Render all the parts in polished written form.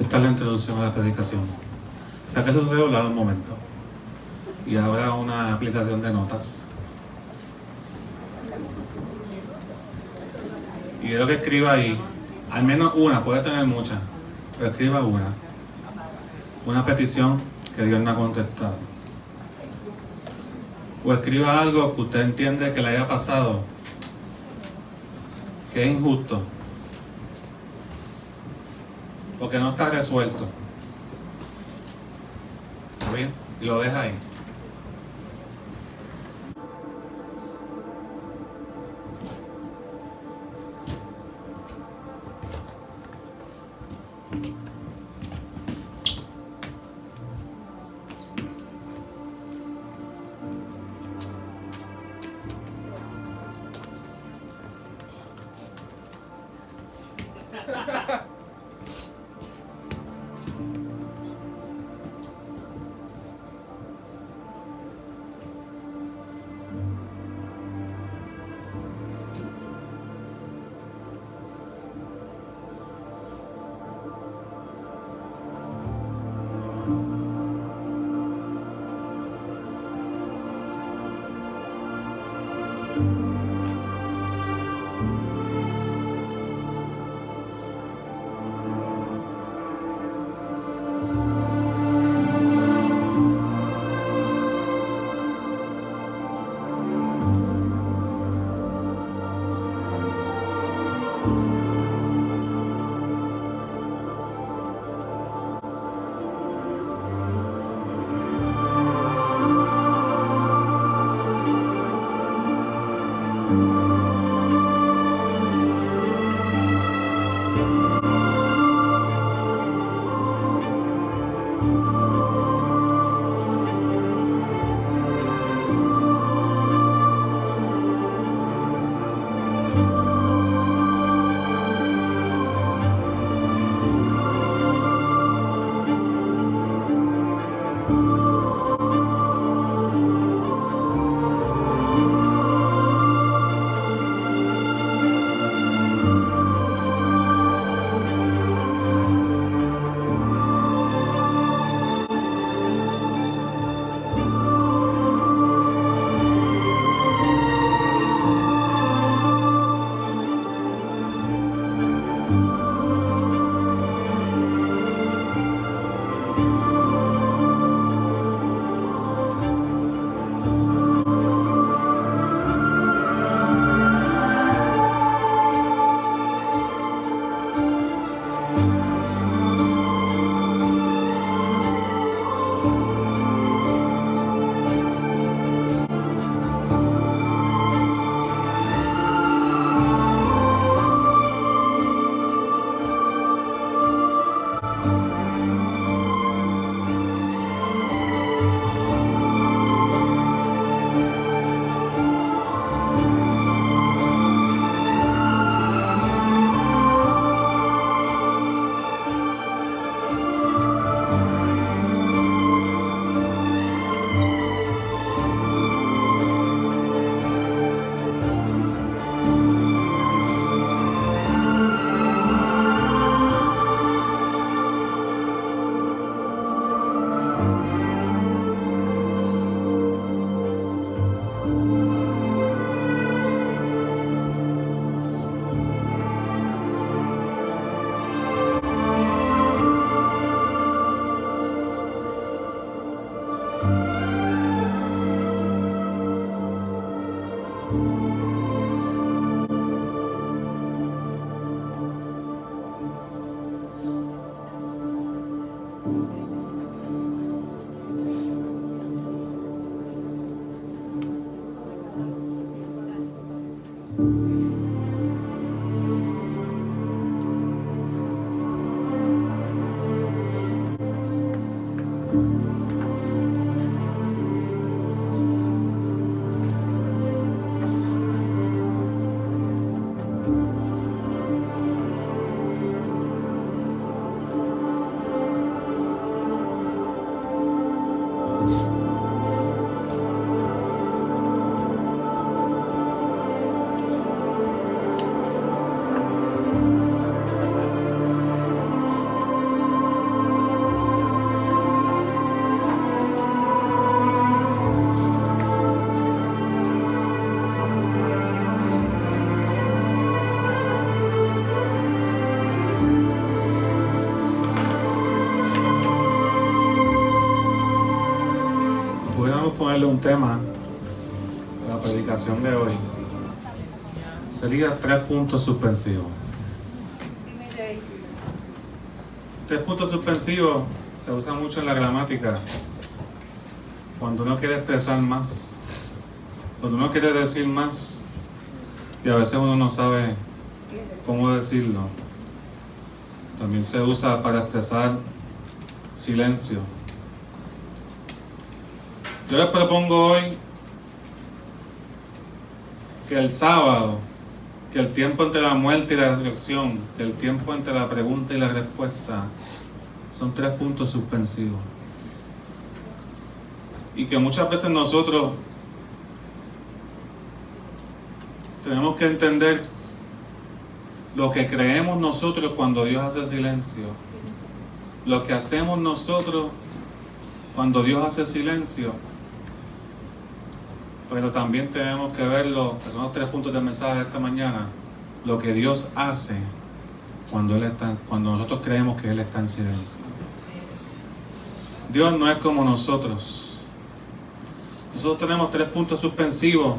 Esta es la introducción a la predicación. Saque su celular un momento y abra una aplicación de notas. Y quiero que escriba ahí, al menos una, puede tener muchas, pero escriba una petición que Dios no ha contestado. O escriba algo que usted entiende que le haya pasado, que es injusto, o que no está resuelto. ¿Está bien? Y lo deja ahí. ponerle un tema a la predicación de hoy, sería 3 puntos suspensivos. 3 puntos suspensivos se usa mucho en la gramática cuando uno quiere expresar más, cuando uno quiere decir más y a veces uno no sabe cómo decirlo. También se usa para expresar silencio. Yo les propongo hoy que el sábado, que el tiempo entre la muerte y la resurrección, que el tiempo entre la pregunta y la respuesta son 3 puntos suspensivos. Y que muchas veces nosotros tenemos que entender lo que creemos nosotros cuando Dios hace silencio, lo que hacemos nosotros cuando Dios hace silencio, pero también tenemos que ver que son los 3 puntos del mensaje de esta mañana, lo que Dios hace cuando nosotros creemos que Él está en silencio. Dios no es como nosotros. Nosotros tenemos 3 puntos suspensivos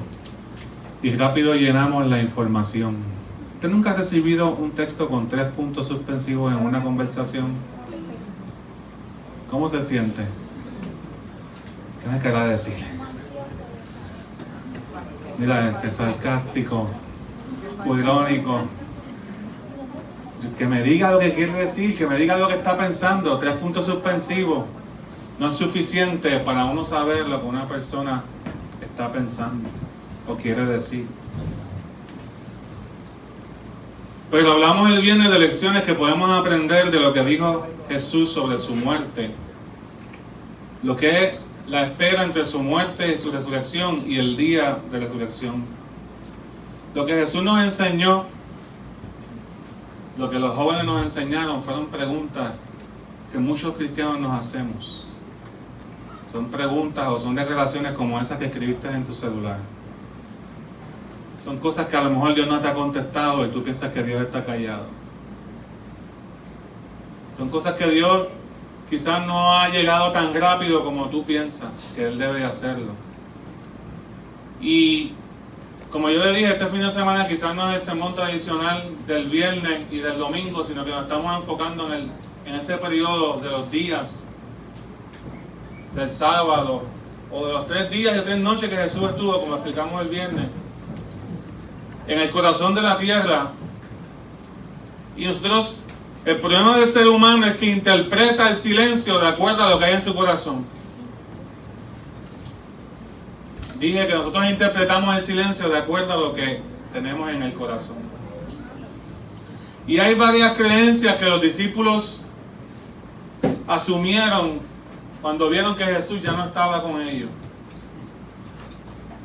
y rápido llenamos la información. ¿Usted nunca ha recibido un texto con 3 puntos suspensivos en una conversación? ¿Cómo se siente? ¿Qué me querrá decir? Mira, sarcástico, irónico. Que me diga lo que quiere decir, que me diga lo que está pensando. 3 puntos suspensivos. No es suficiente para uno saber lo que una persona está pensando o quiere decir. Pero hablamos el viernes de lecciones que podemos aprender de lo que dijo Jesús sobre su muerte. Lo que es la espera entre su muerte y su resurrección y el día de resurrección. Lo que Jesús nos enseñó, lo que los jóvenes nos enseñaron, fueron preguntas que muchos cristianos nos hacemos. Son preguntas o son declaraciones como esas que escribiste en tu celular. Son cosas que a lo mejor Dios no te ha contestado y tú piensas que Dios está callado. Son cosas que Dios quizás no ha llegado tan rápido como tú piensas que Él debe hacerlo. Y como yo le dije, este fin de semana quizás no es el sermón tradicional del viernes y del domingo, sino que nos estamos enfocando en ese periodo de los días del sábado o de los 3 días y 3 noches que Jesús estuvo, como explicamos el viernes, en el corazón de la tierra. Y nosotros, el problema del ser humano es que interpreta el silencio de acuerdo a lo que hay en su corazón. Dije que nosotros interpretamos el silencio de acuerdo a lo que tenemos en el corazón. Y hay varias creencias que los discípulos asumieron cuando vieron que Jesús ya no estaba con ellos.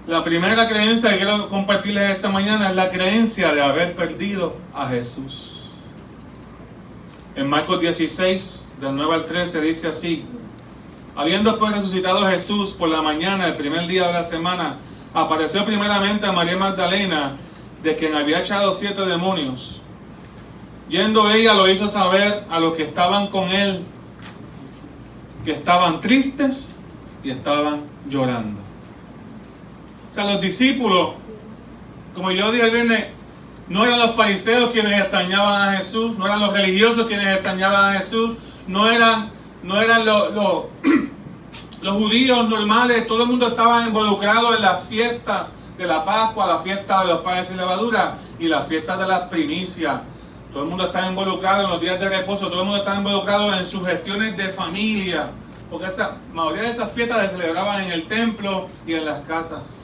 La primera creencia que quiero compartirles esta mañana es la creencia de haber perdido a Jesús. En Marcos 16, del 9 al 13, dice así: habiendo pues resucitado Jesús por la mañana, el primer día de la semana, apareció primeramente a María Magdalena, de quien había echado 7 demonios. Yendo ella lo hizo saber a los que estaban con él, que estaban tristes y estaban llorando. O sea, los discípulos, como yo dije el viernes, no eran los fariseos quienes extrañaban a Jesús, no eran los religiosos quienes extrañaban a Jesús, no eran los judíos normales. Todo el mundo estaba involucrado en las fiestas de la Pascua, la fiesta de los panes sin levadura y las fiestas de las primicias. Todo el mundo está involucrado en los días de reposo, todo el mundo está involucrado en sus gestiones de familia, porque la mayoría de esas fiestas se celebraban en el templo y en las casas.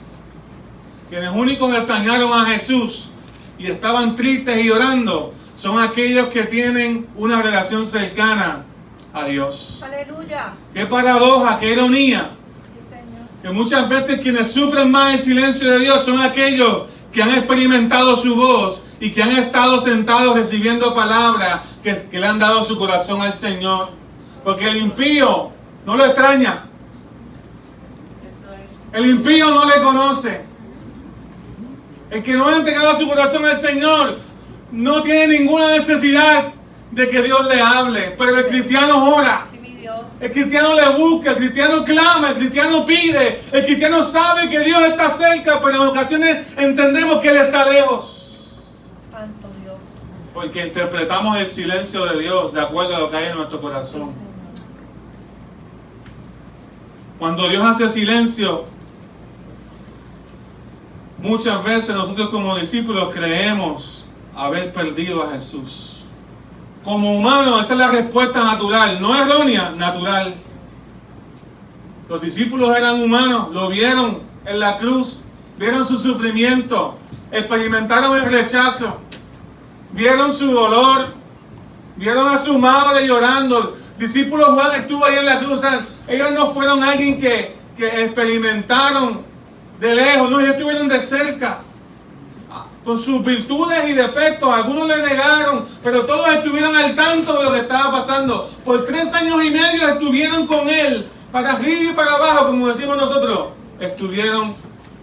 Quienes únicos extrañaron a Jesús y estaban tristes y llorando son aquellos que tienen una relación cercana a Dios. Aleluya. Qué paradoja, qué ironía. Sí, Señor. Que muchas veces quienes sufren más el silencio de Dios son aquellos que han experimentado su voz y que han estado sentados recibiendo palabras que le han dado su corazón al Señor. Porque el impío no lo extraña. El impío no le conoce. El que no ha entregado su corazón al Señor no tiene ninguna necesidad de que Dios le hable. Pero el cristiano ora. Sí, mi Dios. El cristiano le busca, el cristiano clama, el cristiano pide, el cristiano sabe que Dios está cerca, pero en ocasiones entendemos que Él está lejos. Santo Dios. Porque interpretamos el silencio de Dios de acuerdo a lo que hay en nuestro corazón. Cuando Dios hace silencio, muchas veces nosotros como discípulos creemos haber perdido a Jesús. Como humanos, esa es la respuesta natural, no errónea, natural. Los discípulos eran humanos, lo vieron en la cruz, vieron su sufrimiento, experimentaron el rechazo, vieron su dolor, vieron a su madre llorando. Discípulos, Juan estuvo ahí en la cruz, ellos no fueron alguien que experimentaron de lejos, no, ellos estuvieron de cerca. Con sus virtudes y defectos, algunos le negaron, pero todos estuvieron al tanto de lo que estaba pasando. Por 3 años y medio estuvieron con Él, para arriba y para abajo, como decimos nosotros. Estuvieron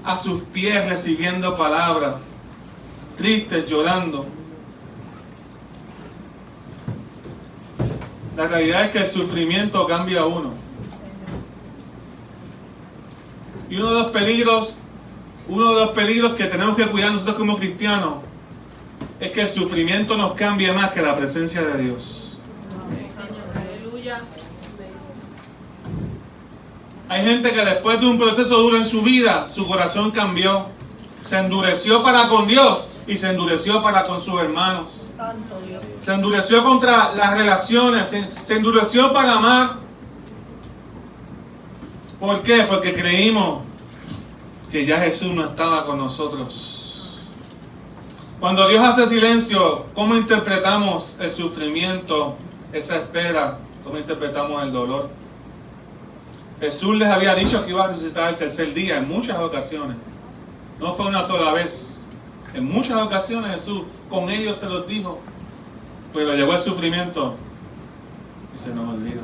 a sus pies recibiendo palabras, tristes, llorando. La realidad es que el sufrimiento cambia a uno. Y uno de los peligros que tenemos que cuidar nosotros como cristianos es que el sufrimiento nos cambie más que la presencia de Dios. Aleluya. Hay gente que después de un proceso duro en su vida, su corazón cambió. Se endureció para con Dios y se endureció para con sus hermanos. Santo Dios. Se endureció contra las relaciones, se endureció para amar. ¿Por qué? Porque creímos que ya Jesús no estaba con nosotros. Cuando Dios hace silencio, ¿cómo interpretamos el sufrimiento, esa espera? ¿Cómo interpretamos el dolor? Jesús les había dicho que iba a resucitar el tercer día en muchas ocasiones. No fue una sola vez. En muchas ocasiones Jesús con ellos se los dijo. Pero llegó el sufrimiento y se nos olvida.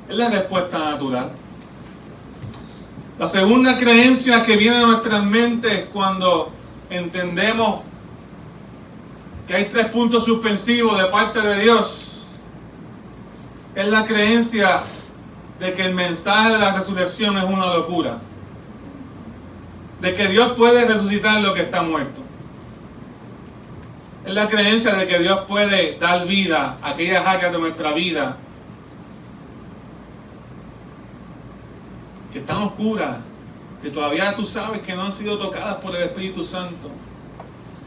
Es la respuesta natural. La segunda creencia que viene a nuestras mentes cuando entendemos que hay 3 puntos suspensivos de parte de Dios es la creencia de que el mensaje de la resurrección es una locura. De que Dios puede resucitar lo que está muerto. Es la creencia de que Dios puede dar vida a aquellas áreas de nuestra vida que están oscuras, que todavía tú sabes que no han sido tocadas por el Espíritu Santo.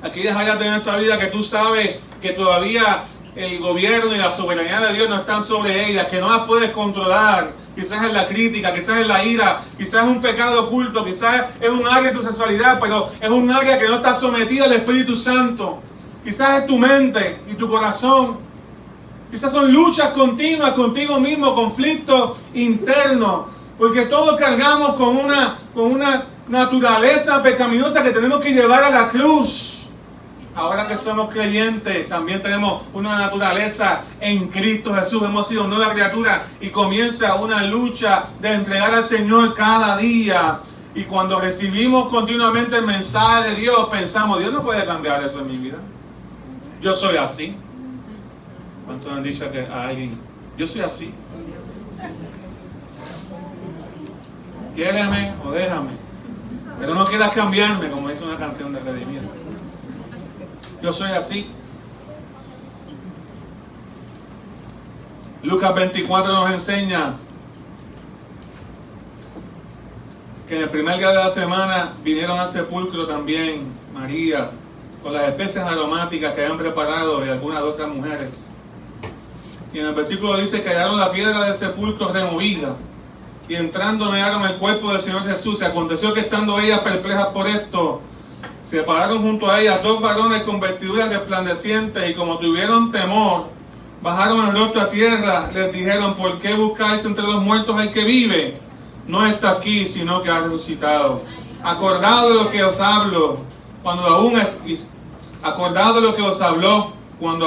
Aquellas áreas de nuestra vida que tú sabes que todavía el gobierno y la soberanía de Dios no están sobre ellas, que no las puedes controlar. Quizás es la crítica, quizás es la ira, quizás es un pecado oculto, quizás es un área de tu sexualidad, pero es un área que no está sometida al Espíritu Santo. Quizás es tu mente y tu corazón. Quizás son luchas continuas contigo mismo, conflictos internos. Porque todos cargamos con una naturaleza pecaminosa que tenemos que llevar a la cruz. Ahora que somos creyentes, también tenemos una naturaleza en Cristo Jesús. Hemos sido nueva criatura y comienza una lucha de entregar al Señor cada día. Y cuando recibimos continuamente el mensaje de Dios, pensamos, Dios no puede cambiar eso en mi vida. Yo soy así. ¿Cuántos han dicho a alguien, yo soy así? Quiéreme o déjame, pero no quieras cambiarme, como dice una canción de Redimido. Yo soy así. Lucas 24 nos enseña que en el primer día de la semana vinieron al sepulcro también María, con las especias aromáticas que habían preparado y algunas otras mujeres. Y en el versículo dice que hallaron la piedra del sepulcro removida. Y entrando no hallaron el cuerpo del Señor Jesús. Y aconteció que estando ellas perplejas por esto, se pararon junto a ellas 2 varones con vestiduras resplandecientes, y como tuvieron temor, bajaron el rostro a tierra, les dijeron, ¿por qué buscáis entre los muertos al que vive? No está aquí, sino que ha resucitado. Acordado de lo que os hablo, cuando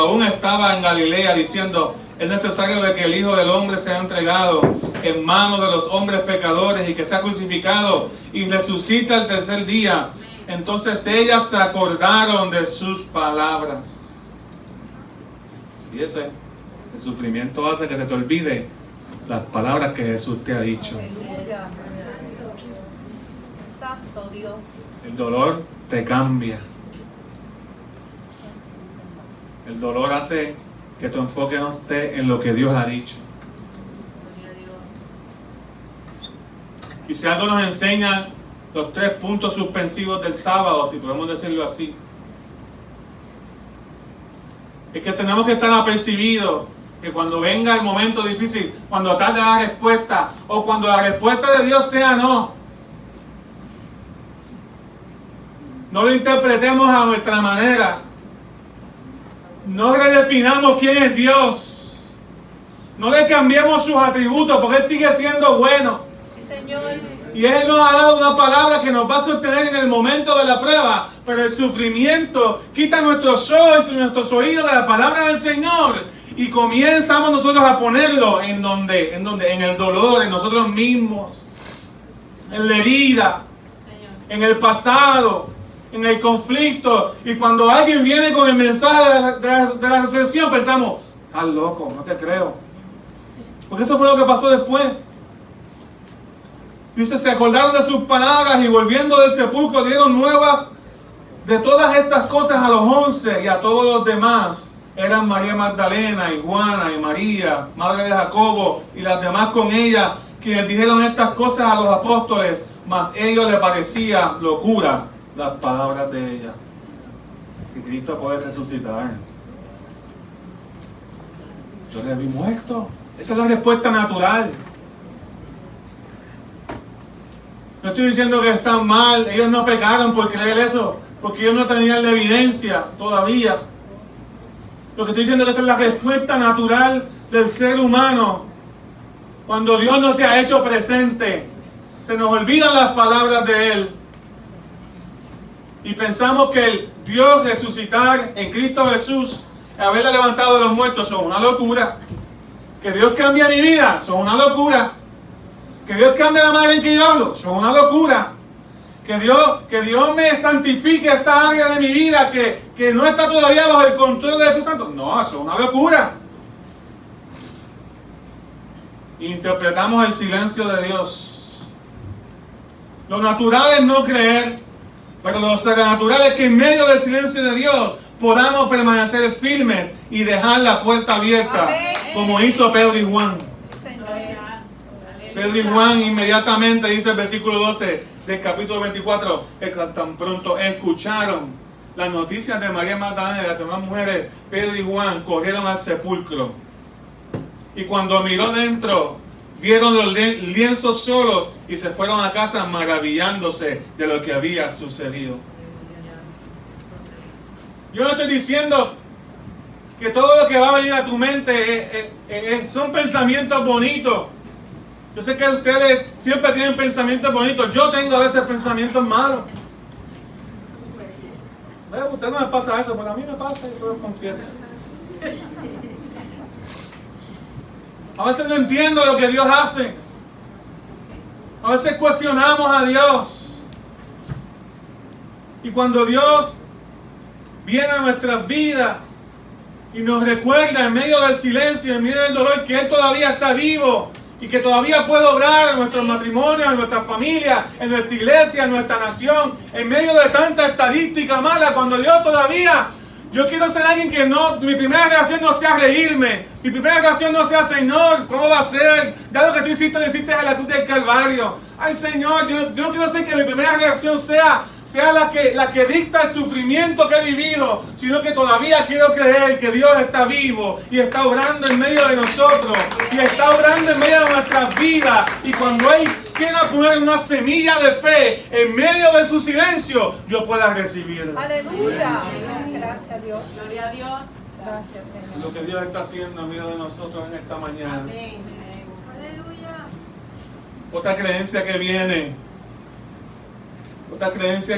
aún estaba en Galilea, diciendo, es necesario de que el Hijo del Hombre sea entregado en manos de los hombres pecadores y que sea crucificado y resucita el tercer día. Entonces ellas se acordaron de sus palabras. Fíjese, el sufrimiento hace que se te olvide las palabras que Jesús te ha dicho. Aleluya. Santo Dios. El dolor te cambia. El dolor hace que tu enfoque no esté en lo que Dios ha dicho. Y si algo nos enseña los 3 puntos suspensivos del sábado, si podemos decirlo así, es que tenemos que estar apercibidos que cuando venga el momento difícil, cuando tarde la respuesta, o cuando la respuesta de Dios sea no, no lo interpretemos a nuestra manera. No redefinamos quién es Dios. No le cambiemos sus atributos, porque Él sigue siendo bueno. Señor. Y Él nos ha dado una palabra que nos va a sostener en el momento de la prueba. Pero el sufrimiento quita nuestros ojos y nuestros oídos de la palabra del Señor. Y comenzamos nosotros a ponerlo en el dolor, en nosotros mismos, en la herida, en el pasado, en el conflicto. Y cuando alguien viene con el mensaje de la resurrección, pensamos, estás loco, no te creo. Porque eso fue lo que pasó después. Dice, se acordaron de sus palabras y volviendo del sepulcro dieron nuevas de todas estas cosas a los 11 y a todos los demás. Eran María Magdalena y Juana y María, madre de Jacobo, y las demás con ella, quienes dijeron estas cosas a los apóstoles, mas a ellos les parecía locura las palabras de ella. Que Cristo puede resucitar. Yo le vi muerto. Esa es la respuesta natural. No estoy diciendo que están mal, ellos no pecaron por creer eso, porque ellos no tenían la evidencia todavía. Lo que estoy diciendo es que esa es la respuesta natural del ser humano. Cuando Dios no se ha hecho presente, se nos olvidan las palabras de Él. Y pensamos que el Dios resucitar en Cristo Jesús, haberla levantado de los muertos, son una locura. Que Dios cambie mi vida, son una locura. Que Dios cambie la manera en que yo hablo, son una locura. Que Dios me santifique esta área de mi vida que no está todavía bajo el control del Espíritu Santo. No, eso es una locura. Interpretamos el silencio de Dios. Lo natural es no creer, pero lo sobrenatural es que en medio del silencio de Dios podamos permanecer firmes y dejar la puerta abierta, como hizo Pedro y Juan. Pedro y Juan inmediatamente, dice el versículo 12 del capítulo 24, tan pronto escucharon las noticias de María Magdalena y de las demás mujeres, Pedro y Juan corrieron al sepulcro. Y cuando miró dentro, vieron los lienzos solos y se fueron a casa maravillándose de lo que había sucedido. Yo no estoy diciendo que todo lo que va a venir a tu mente son pensamientos bonitos. Yo sé que ustedes siempre tienen pensamientos bonitos. Yo tengo a veces pensamientos malos. A usted no me pasa eso, pero a mí me pasa, eso lo confieso. A veces no entiendo lo que Dios hace. A veces cuestionamos a Dios. Y cuando Dios viene a nuestras vidas y nos recuerda en medio del silencio, en medio del dolor, que Él todavía está vivo y que todavía puede obrar en nuestros matrimonios, en nuestra familia, en nuestra iglesia, en nuestra nación, en medio de tanta estadística mala, cuando Dios todavía... Yo quiero ser alguien que mi primera reacción no sea reírme. Mi primera reacción no sea, Señor, ¿cómo va a ser? Ya lo que tú hiciste, lo hiciste a la cruz del Calvario. Ay, Señor, yo no quiero ser que mi primera reacción sea la que dicta el sufrimiento que he vivido, sino que todavía quiero creer que Dios está vivo y está obrando en medio de nosotros y está obrando en medio de nuestras vidas. Y cuando Él quiera poner una semilla de fe en medio de su silencio, yo pueda recibirla. Aleluya. Gracias a Dios. Gloria a Dios. Gracias, Señor. Es lo que Dios está haciendo en medio de nosotros en esta mañana. Amén. Aleluya. Otra creencia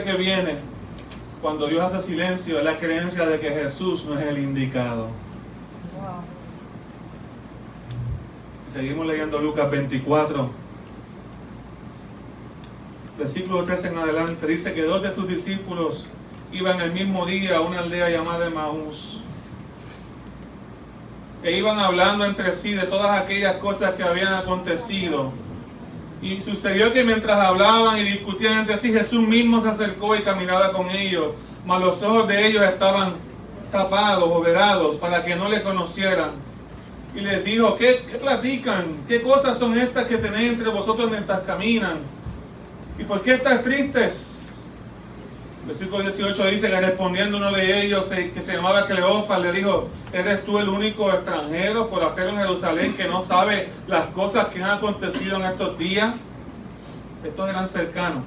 que viene cuando Dios hace silencio es la creencia de que Jesús no es el indicado. Wow. Seguimos leyendo Lucas 24, versículo 13 en adelante. Dice que 2 de sus discípulos iban el mismo día a una aldea llamada Emaús, e iban hablando entre sí de todas aquellas cosas que habían acontecido. Y sucedió que mientras hablaban y discutían entre sí, Jesús mismo se acercó y caminaba con ellos, mas los ojos de ellos estaban tapados o vedados para que no le conocieran. Y les dijo: ¿Qué platican? ¿Qué cosas son estas que tenéis entre vosotros mientras caminan? ¿Y por qué estáis tristes? Versículo 18 dice que respondiendo uno de ellos, que se llamaba Cleofas, le dijo: ¿Eres tú el único extranjero, forastero en Jerusalén, que no sabe las cosas que han acontecido en estos días? Estos eran cercanos.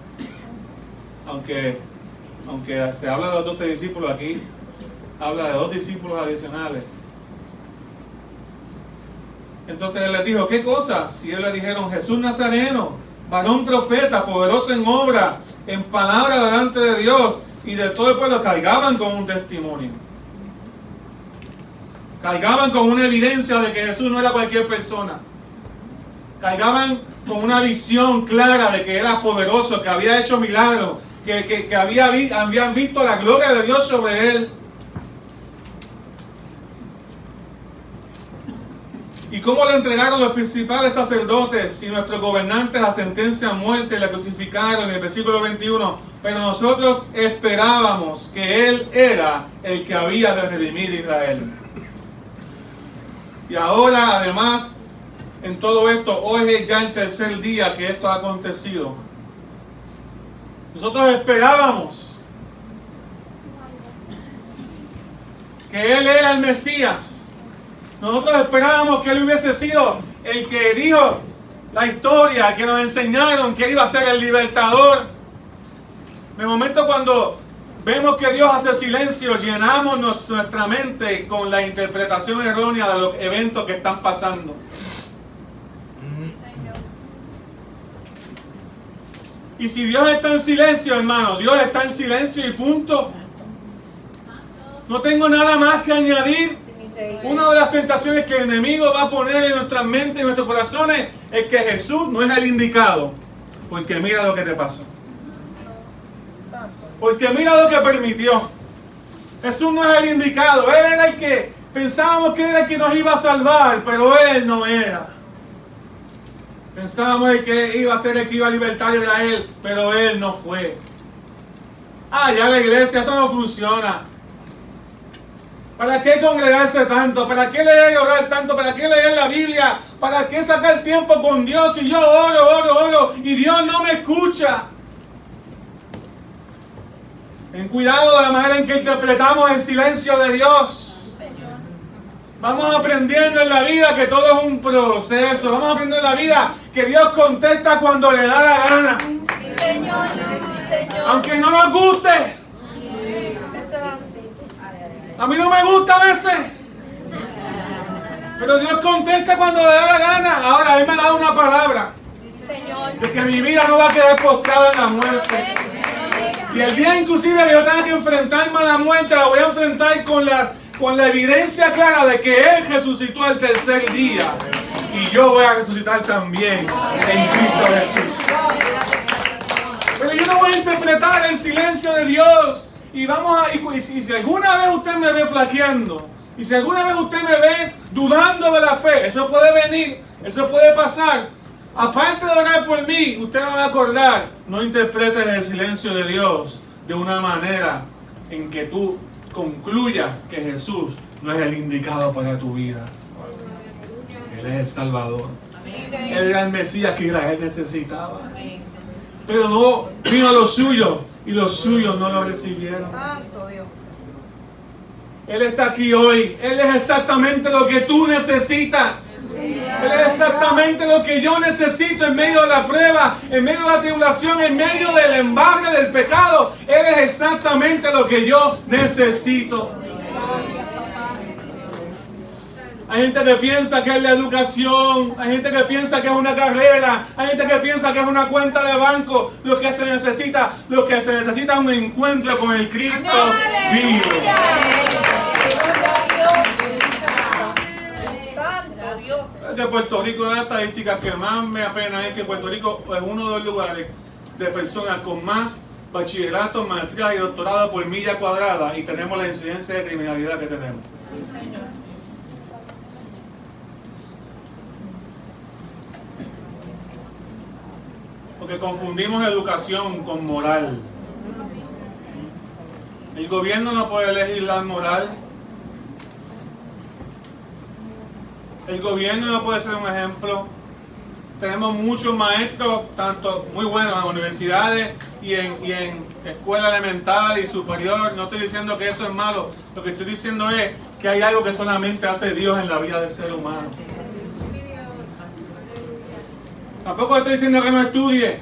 Aunque se habla de los 12 discípulos, aquí habla de 2 discípulos adicionales. Entonces él les dijo: ¿qué cosas? Y ellos le dijeron: Jesús Nazareno, varón profeta, poderoso en obra, en palabra delante de Dios y de todo el pueblo. Cargaban con un testimonio, cargaban con una evidencia de que Jesús no era cualquier persona, cargaban con una visión clara de que era poderoso, que había hecho milagros, que habían visto la gloria de Dios sobre él. ¿Y cómo le entregaron los principales sacerdotes y nuestros gobernantes a sentencia a muerte y le crucificaron? En el versículo 21. Pero nosotros esperábamos que Él era el que había de redimir a Israel. Y ahora, además, en todo esto, hoy es ya el tercer día que esto ha acontecido. Nosotros esperábamos que Él era el Mesías. Nosotros esperábamos que Él hubiese sido el que dijo la historia, que nos enseñaron que Él iba a ser el libertador. De momento, cuando vemos que Dios hace silencio, llenamos nuestra mente con la interpretación errónea de los eventos que están pasando. Y si Dios está en silencio, hermano, Dios está en silencio y punto. No tengo nada más que añadir. Una de las tentaciones que el enemigo va a poner en nuestras mentes y en nuestros corazones es que Jesús no es el indicado. Porque mira lo que te pasó. Porque mira lo que permitió. Jesús no es el indicado. Él era el que pensábamos que era el que nos iba a salvar, pero Él no era. Pensábamos que iba a ser el que iba a libertar a Israel, pero Él no fue. Ya la iglesia, eso no funciona. ¿Para qué congregarse tanto? ¿Para qué leer y orar tanto? ¿Para qué leer la Biblia? ¿Para qué sacar tiempo con Dios si yo oro y Dios no me escucha? Ten cuidado de la manera en que interpretamos el silencio de Dios. Vamos aprendiendo en la vida que todo es un proceso. Vamos aprendiendo en la vida que Dios contesta cuando le da la gana. Sí, Señor. Sí, Señor. Aunque no nos guste. A mí no me gusta a veces. Pero Dios contesta cuando le da la gana. Ahora, Él me ha dado una palabra. De que mi vida no va a quedar postrada en la muerte. Y el día inclusive que yo tenga que enfrentarme a la muerte, la voy a enfrentar con la evidencia clara de que Él resucitó al tercer día. Y yo voy a resucitar también en Cristo Jesús. Pero yo no voy a interpretar el silencio de Dios. Y si alguna vez usted me ve flaqueando, y si alguna vez usted me ve dudando de la fe, eso puede venir, eso puede pasar. Aparte de orar por mí, usted me va a acordar, no interpretes el silencio de Dios de una manera en que tú concluyas que Jesús no es el indicado para tu vida. Él es el Salvador. Él era el Mesías que Israel necesitaba. Pero no vino a los suyos. Y los suyos no lo recibieron. Él está aquí hoy. Él es exactamente lo que tú necesitas. Él es exactamente lo que yo necesito en medio de la prueba, en medio de la tribulación, en medio del embargo del pecado. Él es exactamente lo que yo necesito. Hay gente que piensa que es la educación, hay gente que piensa que es una carrera, hay gente que piensa que es una cuenta de banco. Lo que se necesita es un encuentro con el Cristo vivo. De Puerto Rico, una de las estadísticas que más me apena es que Puerto Rico es uno de los lugares de personas con más bachillerato, maestría y doctorado por milla cuadrada, y tenemos la incidencia de criminalidad que tenemos. Porque confundimos educación con moral. El gobierno no puede legislar moral. El gobierno no puede ser un ejemplo. Tenemos muchos maestros, tanto muy buenos en universidades y en escuela elemental y superior. No estoy diciendo que eso es malo. Lo que estoy diciendo es que hay algo que solamente hace Dios en la vida del ser humano. Tampoco estoy diciendo que no estudie.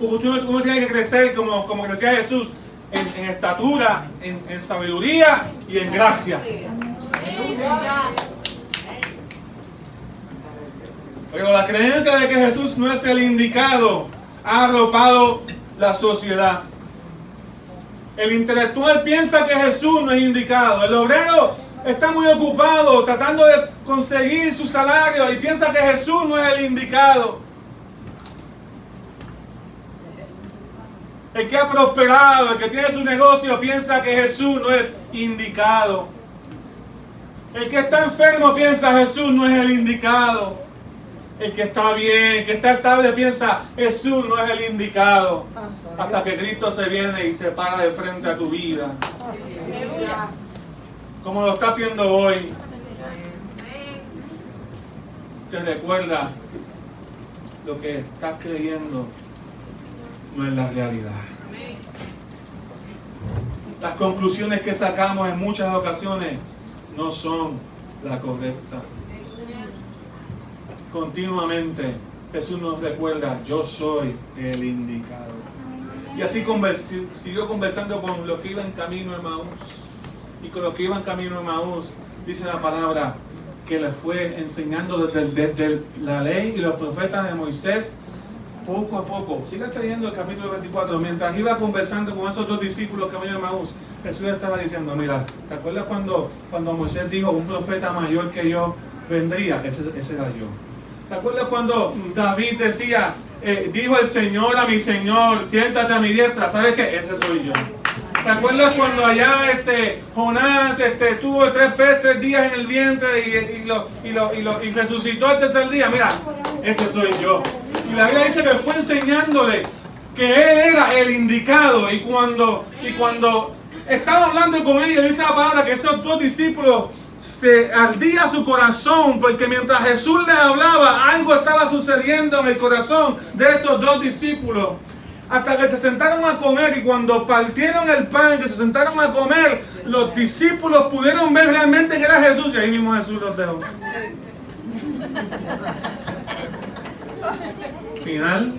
Porque uno tiene que crecer como crecía Jesús, en estatura, en sabiduría y en gracia. Pero la creencia de que Jesús no es el indicado ha arropado la sociedad. El intelectual piensa que Jesús no es indicado. El obrero está muy ocupado tratando de conseguir su salario y piensa que Jesús no es el indicado. El que ha prosperado, el que tiene su negocio, piensa que Jesús no es indicado. El que está enfermo piensa que Jesús no es el indicado. El que está bien, el que está estable piensa Jesús no es el indicado. Hasta que Cristo se viene y se para de frente a tu vida. Como lo está haciendo hoy. Te recuerda lo que estás creyendo no es la realidad. Las conclusiones que sacamos en muchas ocasiones no son la correcta. Continuamente Jesús nos recuerda, yo soy el indicado. Y así siguió conversando con los que iban camino a Emaús. Y con los que iban camino a Emaús, dice la palabra, que les fue enseñando desde la ley y los profetas de Moisés, poco a poco. Siga leyendo el capítulo 24. Mientras iba conversando con esos dos discípulos camino a Emaús, Jesús estaba diciendo, mira, ¿te acuerdas cuando Moisés dijo, un profeta mayor que yo vendría? Ese era yo. ¿Te acuerdas cuando David decía, dijo el Señor a mi Señor, siéntate a mi diestra? ¿Sabes qué? Ese soy yo. ¿Te acuerdas cuando allá Jonás tuvo 3 días en el vientre y resucitó el tercer día? Mira, ese soy yo. Y la Biblia dice que fue enseñándole que él era el indicado. Y cuando estaba hablando con ellos, dice la palabra que esos dos discípulos se ardía su corazón, porque mientras Jesús les hablaba, algo estaba sucediendo en el corazón de estos dos discípulos. Hasta que se sentaron a comer, y cuando partieron el pan, que se sentaron a comer, los discípulos pudieron ver realmente que era Jesús, y ahí mismo Jesús los dejó. Final.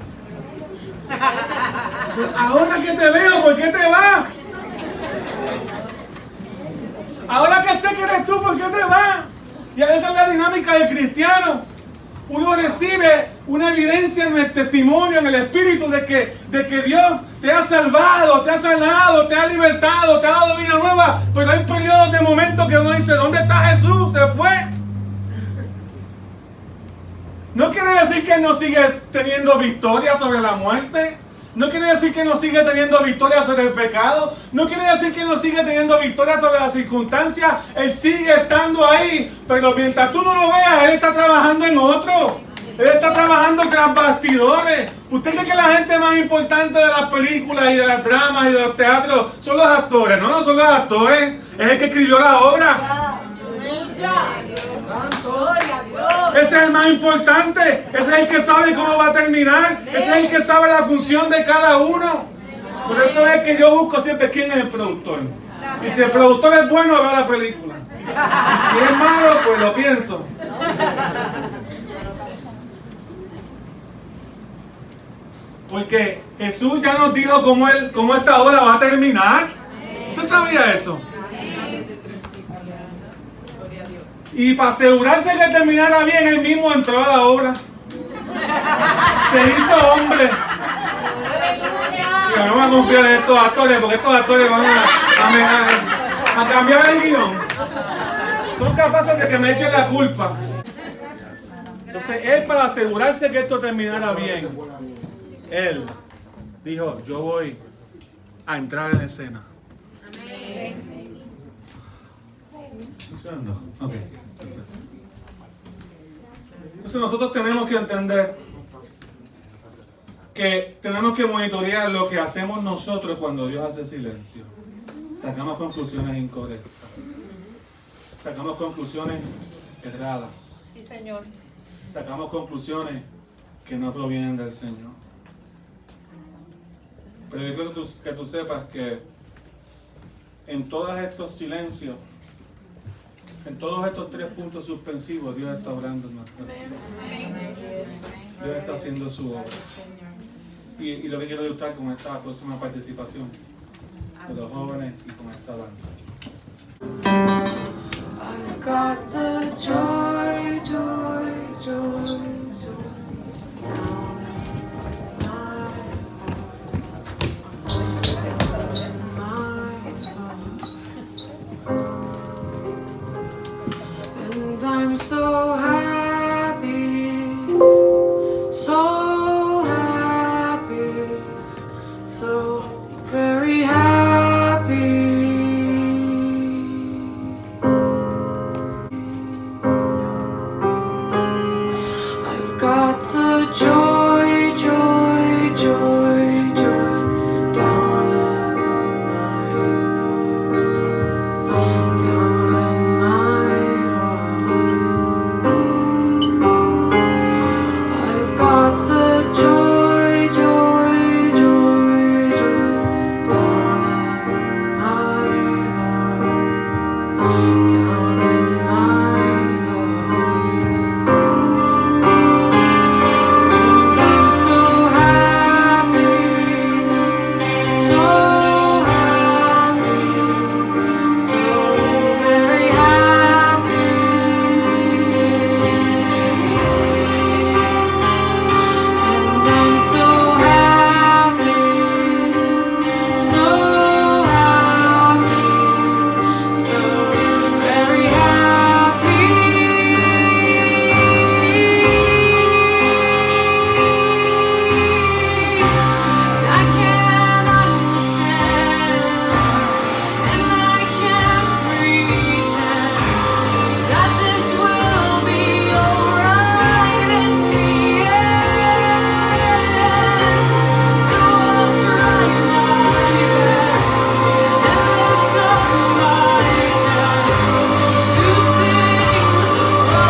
Ahora que te veo, ¿por qué te vas? Ahora que sé que eres tú, ¿por qué te vas? Y esa es la dinámica del cristiano. Uno recibe una evidencia en el testimonio, en el espíritu de que Dios te ha salvado, te ha sanado, te ha libertado, te ha dado vida nueva. Pero hay periodos de momentos que uno dice, ¿dónde está Jesús? Se fue. No quiere decir que no sigue teniendo victoria sobre la muerte. No quiere decir que no sigue teniendo victoria sobre el pecado. No quiere decir que no sigue teniendo victoria sobre las circunstancias. Él sigue estando ahí. Pero mientras tú no lo veas, Él está trabajando en otro. Él está trabajando tras bastidores. ¿Usted cree que la gente más importante de las películas y de las dramas y de los teatros son los actores? No son los actores. Es el que escribió la obra. Ese es el más importante. Ese es el que sabe cómo va a terminar. Ese es el que sabe la función de cada uno. Por eso es que yo busco siempre quién es el productor. Y si el productor es bueno, veo la película. Y si es malo, pues lo pienso. Porque Jesús ya nos dijo cómo esta obra va a terminar. ¿Usted sabía eso? Y para asegurarse que terminara bien, él mismo entró a la obra. Se hizo hombre. Yo no voy a confiar en estos actores, porque estos actores van a cambiar el guión. Son capaces de que me echen la culpa. Entonces, él, para asegurarse que esto terminara bien, él dijo, yo voy a entrar en escena. ¿Funcionando? Ok. Entonces nosotros tenemos que entender que tenemos que monitorear lo que hacemos nosotros cuando Dios hace silencio. Sacamos conclusiones incorrectas. Sacamos conclusiones erradas. Sí, Señor. Sacamos conclusiones que no provienen del Señor. Pero yo quiero que tú sepas que en todos estos silencios, en todos estos 3 puntos suspensivos, Dios está obrando en nuestra vida. Dios está haciendo su obra. Y lo que quiero ilustrar con esta próxima participación de los jóvenes y con esta danza. I've got the joy, joy, joy, joy down in my heart. And I'm so happy, so happy, so very happy. I've got the joy, joy, joy, joy down in my heart, down in my heart. I've got the joy, joy, joy, joy down in my heart, down in my heart. And I'm so happy, so happy, so very happy. And I'm so happy, so happy, so very happy. I can't understand, and I can't pretend that this will be alright in the end. So I'll try my best and lift up my chest to sing about this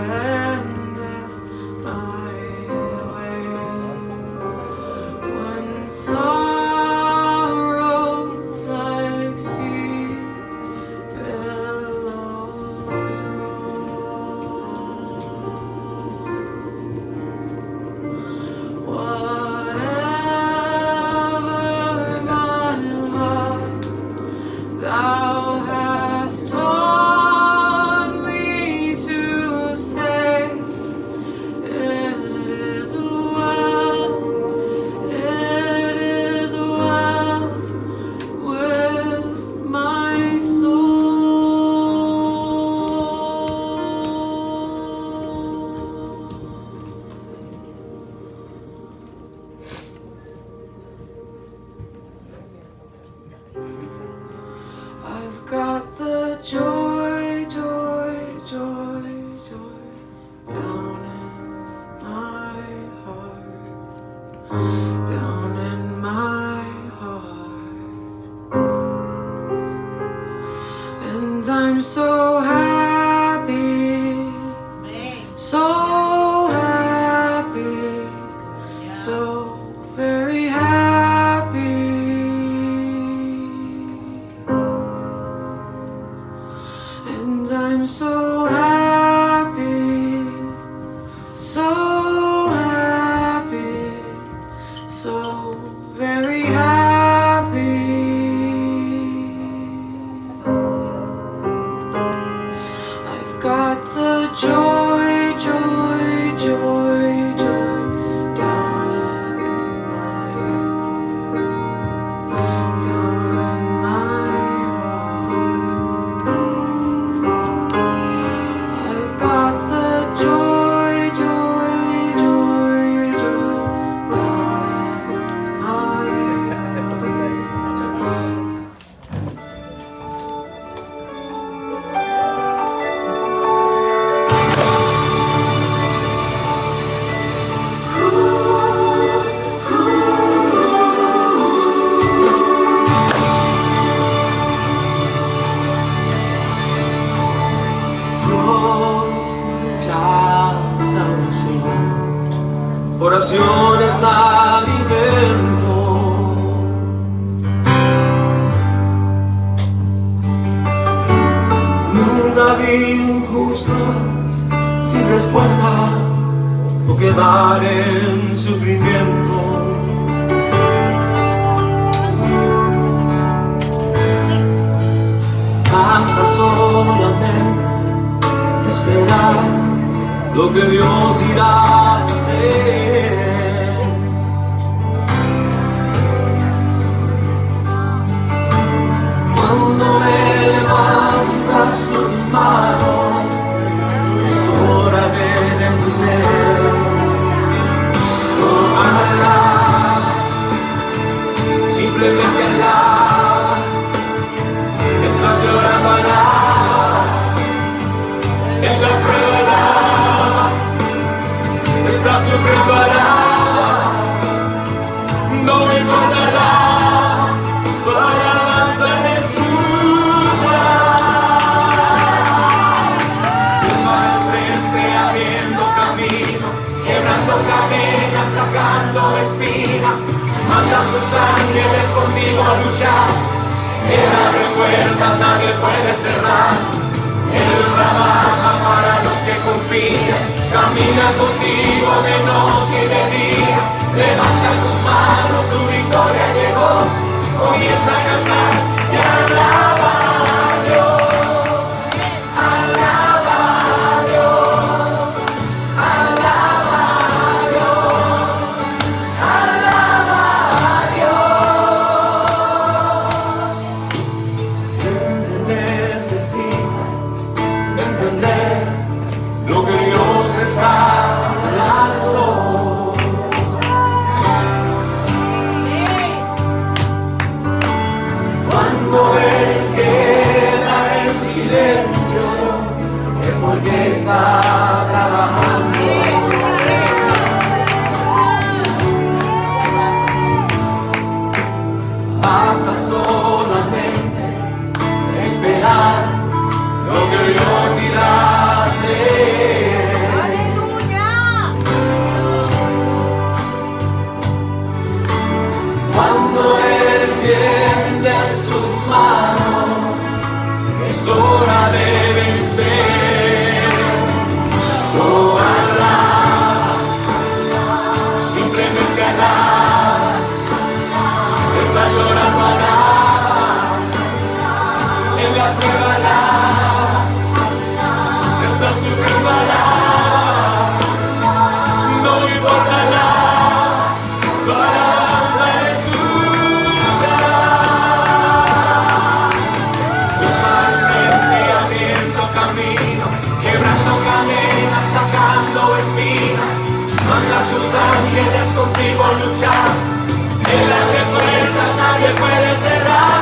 attendeth my way. When sorrows like sea billows roll, whatever my lot, thou hast taught me to say, it is well with my soul. I've got the joy, joy, joy, joy down in my heart, down in my heart. And I'm so happy, so happy, so very happy. And I'm so happy, so happy, so very happy. I've got the joy, joy, joy, joy down in my heart. oración es alimento. Nunca vi un justo sin respuesta o quedar en sufrimiento. Basta solamente esperar lo que Dios irá a hacer. Cuando levantas tus manos, es hora de vencer. Oh, alaba, simplemente alaba, estás llorando, alaba, en la prueba alaba, estás sufriendo, alaba, no me importa, alaba, tu alabanza me escucha. Dios va al frente abriendo camino, quebrando cadenas, sacando espinas, manda sus ángeles contigo a luchar. Él abre puertas, nadie puede cerrar. Él trabaja para los que confían, camina contigo de noche y de día. Levanta tus manos, tu victoria llegó. Comienza a cantar y alaba a Dios. Alaba a Dios. Alaba a Dios. Alaba a Dios. Gente necesita entender lo que Dios está hablando. Cuando Él queda en silencio es porque está trabajando. Basta solamente esperar lo que Dios irá a hacer. ¡Aleluya! Cuando Él extiende sus manos, es hora de vencer. Oh, alaba, simplemente alaba, está llorando, alaba, en la prueba alaba, está sufriendo, alaba, no me importa, alaba, tu alabanza le escucha. Dios va al frente abriendo camino, quebrando cadenas, sacando espinas, manda a sus ángeles contigo a luchar. Él abre puertas, nadie puede cerrar.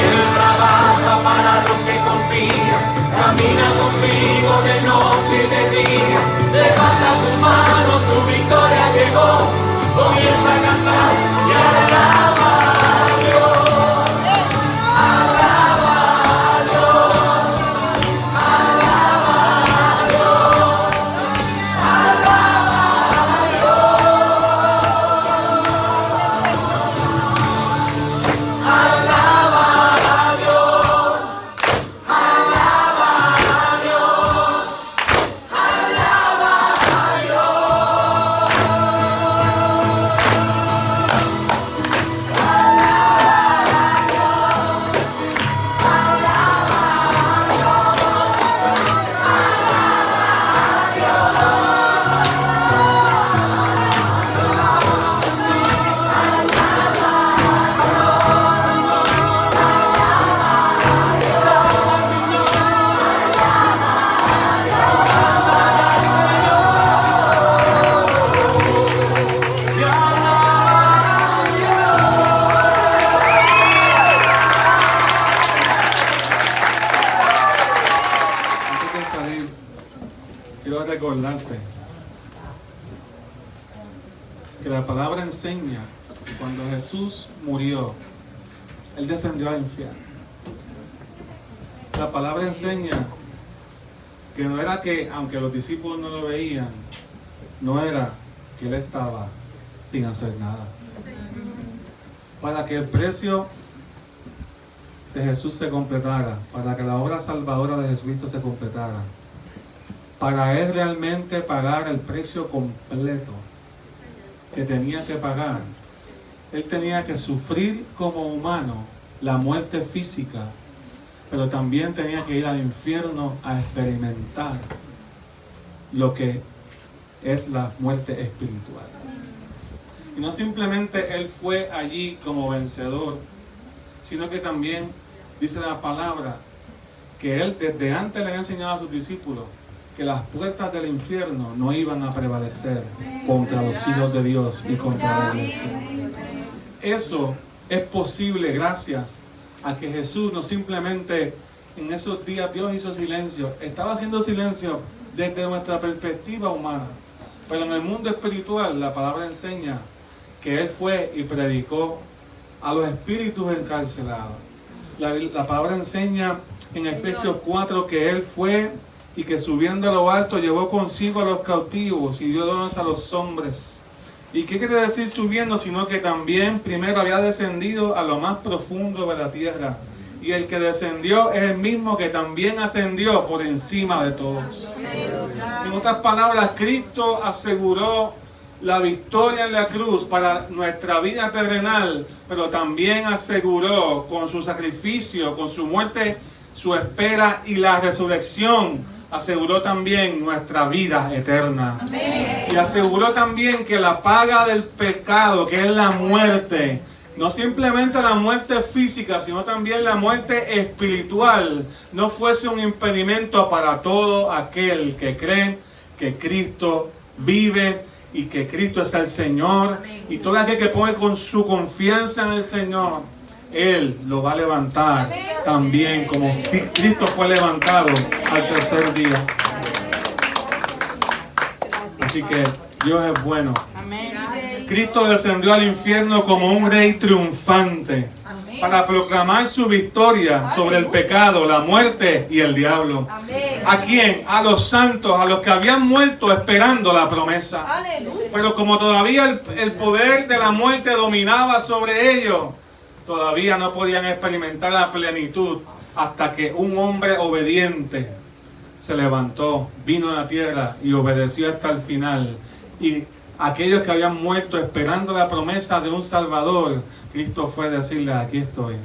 Él trabaja para los que confían, camina contigo de noche y de día. Levanta tus manos, tu victoria llegó. Comienza a cantar y alaba a Dios. Alaba a Dios. Alaba a Dios. Alaba a Dios. Alaba a Dios. Alaba a Dios. Alaba a Antes de salir, quiero recordarte que la palabra enseña que cuando Jesús murió, Él descendió al infierno. La palabra enseña que no era que, aunque los discípulos no lo veían, no era que Él estaba sin hacer nada. Para que el precio de Jesús se completara, para que la obra salvadora de Jesucristo se completara, para Él realmente pagar el precio completo que tenía que pagar, Él tenía que sufrir como humano la muerte física, pero también tenía que ir al infierno a experimentar lo que es la muerte espiritual. Y no simplemente Él fue allí como vencedor, sino que también dice la palabra que Él desde antes le había enseñado a sus discípulos que las puertas del infierno no iban a prevalecer contra los hijos de Dios y contra la iglesia. Eso es posible gracias a que Jesús no simplemente en esos días Dios hizo silencio, estaba haciendo silencio desde nuestra perspectiva humana, pero en el mundo espiritual la palabra enseña que Él fue y predicó a los espíritus encarcelados. La palabra enseña en Efesios 4 que Él fue y que subiendo a lo alto llevó consigo a los cautivos y dio dones a los hombres. ¿Y qué quiere decir subiendo? Sino que también primero había descendido a lo más profundo de la tierra. Y el que descendió es el mismo que también ascendió por encima de todos. En otras palabras, Cristo aseguró la victoria en la cruz para nuestra vida terrenal, pero también aseguró con su sacrificio, con su muerte, su espera y la resurrección, aseguró también nuestra vida eterna. Amén. Y aseguró también que la paga del pecado, que es la muerte, no simplemente la muerte física, sino también la muerte espiritual, no fuese un impedimento para todo aquel que cree que Cristo vive y que Cristo es el Señor. Amén. Y todo aquel que pone con su confianza en el Señor, Él lo va a levantar. Amén. También como si Cristo fue levantado al tercer día. Así que Dios es bueno. Amén. Cristo descendió al infierno como un rey triunfante. Amén. Para proclamar su victoria sobre el pecado, la muerte y el diablo. Amén. ¿A quién? A los santos, a los que habían muerto esperando la promesa. Aleluya. Pero como todavía el poder de la muerte dominaba sobre ellos, todavía no podían experimentar la plenitud hasta que un hombre obediente se levantó, vino a la tierra y obedeció hasta el final. Y aquellos que habían muerto esperando la promesa de un Salvador, Cristo fue a decirle: aquí estoy.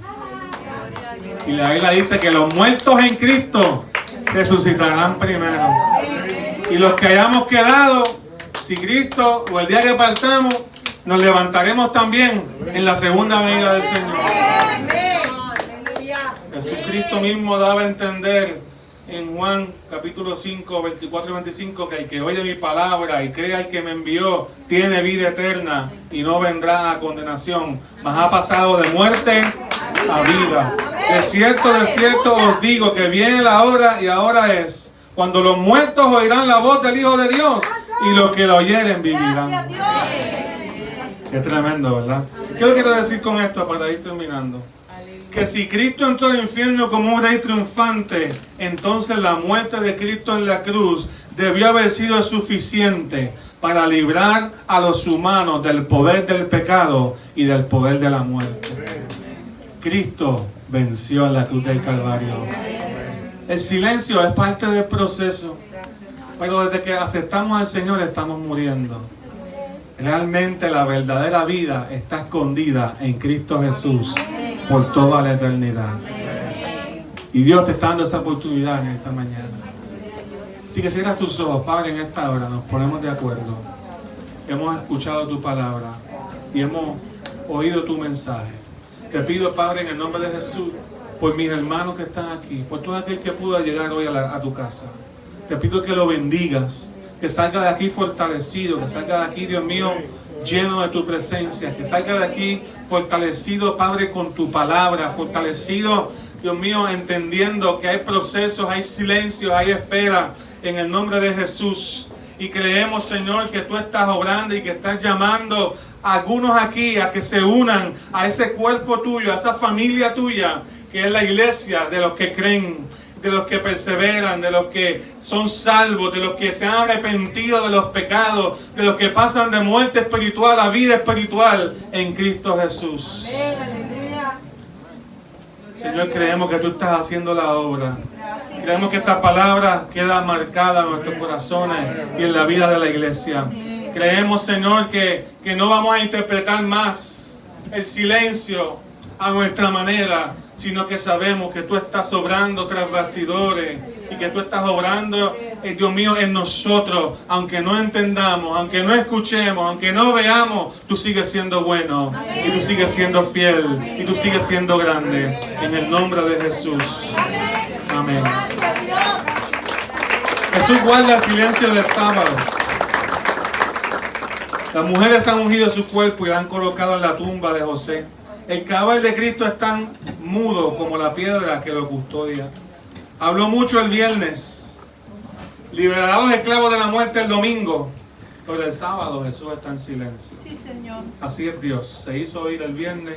Y la Biblia dice que los muertos en Cristo resucitarán primero. Y los que hayamos quedado, si Cristo o el día que partamos, nos levantaremos también en la segunda venida del Señor. Jesucristo mismo daba a entender en Juan capítulo 5, 24 y 25 que el que oye mi palabra y crea al que me envió tiene vida eterna y no vendrá a condenación, mas ha pasado de muerte a vida. De cierto os digo que viene la hora y ahora es cuando los muertos oirán la voz del Hijo de Dios y los que la oyeren vivirán. Qué tremendo, ¿verdad? ¿Qué le quiero decir con esto para ir terminando? Que si Cristo entró al infierno como un rey triunfante, entonces la muerte de Cristo en la cruz debió haber sido suficiente para librar a los humanos del poder del pecado y del poder de la muerte. Cristo venció en la cruz del Calvario. El silencio es parte del proceso, pero desde que aceptamos al Señor estamos muriendo. Realmente la verdadera vida está escondida en Cristo Jesús por toda la eternidad. Y Dios te está dando esa oportunidad en esta mañana. Así que cierras tus ojos, Padre, en esta hora nos ponemos de acuerdo. Hemos escuchado tu palabra y hemos oído tu mensaje. Te pido, Padre, en el nombre de Jesús, por mis hermanos que están aquí, por todo aquel que pueda llegar hoy a tu casa. Te pido que lo bendigas, que salga de aquí fortalecido, que salga de aquí, Dios mío, lleno de tu presencia, que salga de aquí fortalecido, Padre, con tu palabra, fortalecido, Dios mío, entendiendo que hay procesos, hay silencios, hay espera, en el nombre de Jesús. Y creemos, Señor, que tú estás obrando y que estás llamando a algunos aquí a que se unan a ese cuerpo tuyo, a esa familia tuya, que es la iglesia de los que creen, de los que perseveran, de los que son salvos, de los que se han arrepentido de los pecados, de los que pasan de muerte espiritual a vida espiritual en Cristo Jesús. Señor, creemos que tú estás haciendo la obra. Creemos que esta palabra queda marcada en nuestros corazones y en la vida de la iglesia. Creemos, Señor, que no vamos a interpretar más el silencio a nuestra manera, sino que sabemos que tú estás obrando tras bastidores y que tú estás obrando, Dios mío, en nosotros. Aunque no entendamos, aunque no escuchemos, aunque no veamos, tú sigues siendo bueno y tú sigues siendo fiel y tú sigues siendo grande. En el nombre de Jesús. Amén. Jesús guarda el silencio del sábado. Las mujeres han ungido su cuerpo y la han colocado en la tumba de José. El cadáver de Cristo es tan mudo como la piedra que lo custodia. Habló mucho el viernes. Liberará a los esclavos de la muerte el domingo. Pero el sábado Jesús está en silencio. Sí, Señor. Así es Dios. Se hizo oír el viernes.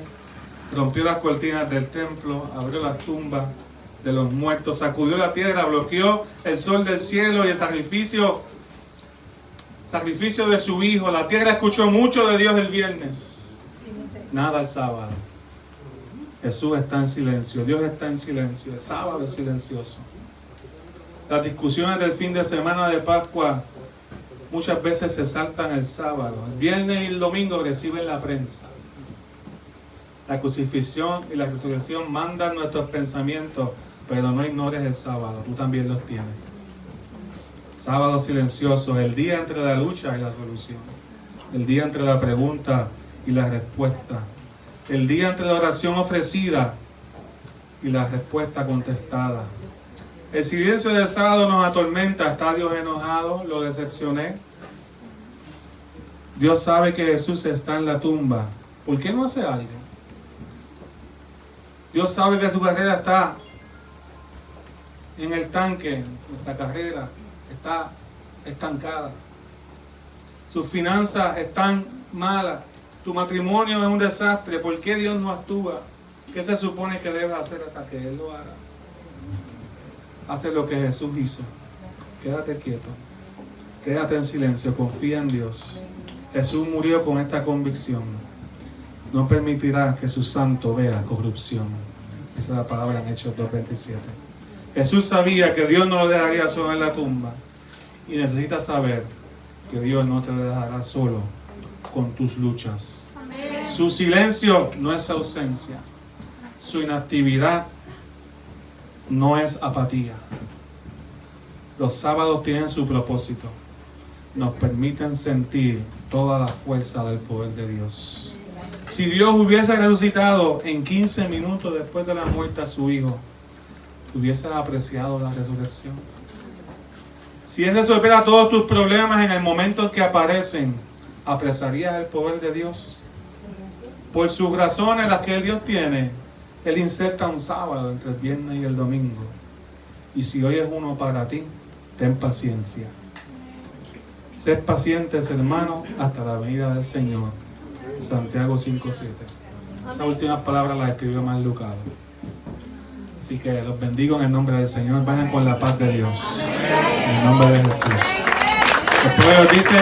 Rompió las cortinas del templo. Abrió las tumbas de los muertos. Sacudió la tierra. Bloqueó el sol del cielo y el sacrificio de su hijo. La tierra escuchó mucho de Dios el viernes. Nada el sábado. Jesús está en silencio. Dios está en silencio. El sábado es silencioso. Las discusiones del fin de semana de Pascua muchas veces se saltan el sábado. El viernes y el domingo reciben la prensa. La crucifixión y la resurrección mandan nuestros pensamientos, pero no ignores el sábado. Tú también los tienes. Sábado silencioso, el día entre la lucha y la solución. El día entre la pregunta y la respuesta. El día entre la oración ofrecida y la respuesta contestada. El silencio del sábado nos atormenta. ¿Está Dios enojado? ¿Lo decepcioné? Dios sabe que Jesús está en la tumba. ¿Por qué no hace algo? Dios sabe que su carrera está en el tanque. Nuestra carrera está estancada. Sus finanzas están malas. Tu matrimonio es un desastre. ¿Por qué Dios no actúa? ¿Qué se supone que debes hacer hasta que Él lo haga? Hace lo que Jesús hizo. Quédate quieto. Quédate en silencio. Confía en Dios. Jesús murió con esta convicción. No permitirá que su santo vea corrupción. Esa es la palabra en Hechos 2:27. Jesús sabía que Dios no lo dejaría solo en la tumba. Y necesitas saber que Dios no te dejará solo con tus luchas. Amén. Su silencio no es ausencia. Su inactividad no es apatía. Los sábados tienen su propósito. Nos permiten sentir toda la fuerza del poder de Dios. Si Dios hubiese resucitado en 15 minutos después de la muerte a su Hijo, ¿hubieses apreciado la resurrección? Si Él resolviera todos tus problemas en el momento en que aparecen, ¿apreciarías el poder de Dios? Por sus razones, las que Dios tiene, Él inserta un sábado entre el viernes y el domingo. Y si hoy es uno para ti, ten paciencia. Sed pacientes, hermanos, hasta la venida del Señor. Santiago 5:7. Esas últimas palabras las escribió Mark Lucado. Así que los bendigo en el nombre del Señor. Vayan con la paz de Dios. En el nombre de Jesús. El pueblo dice...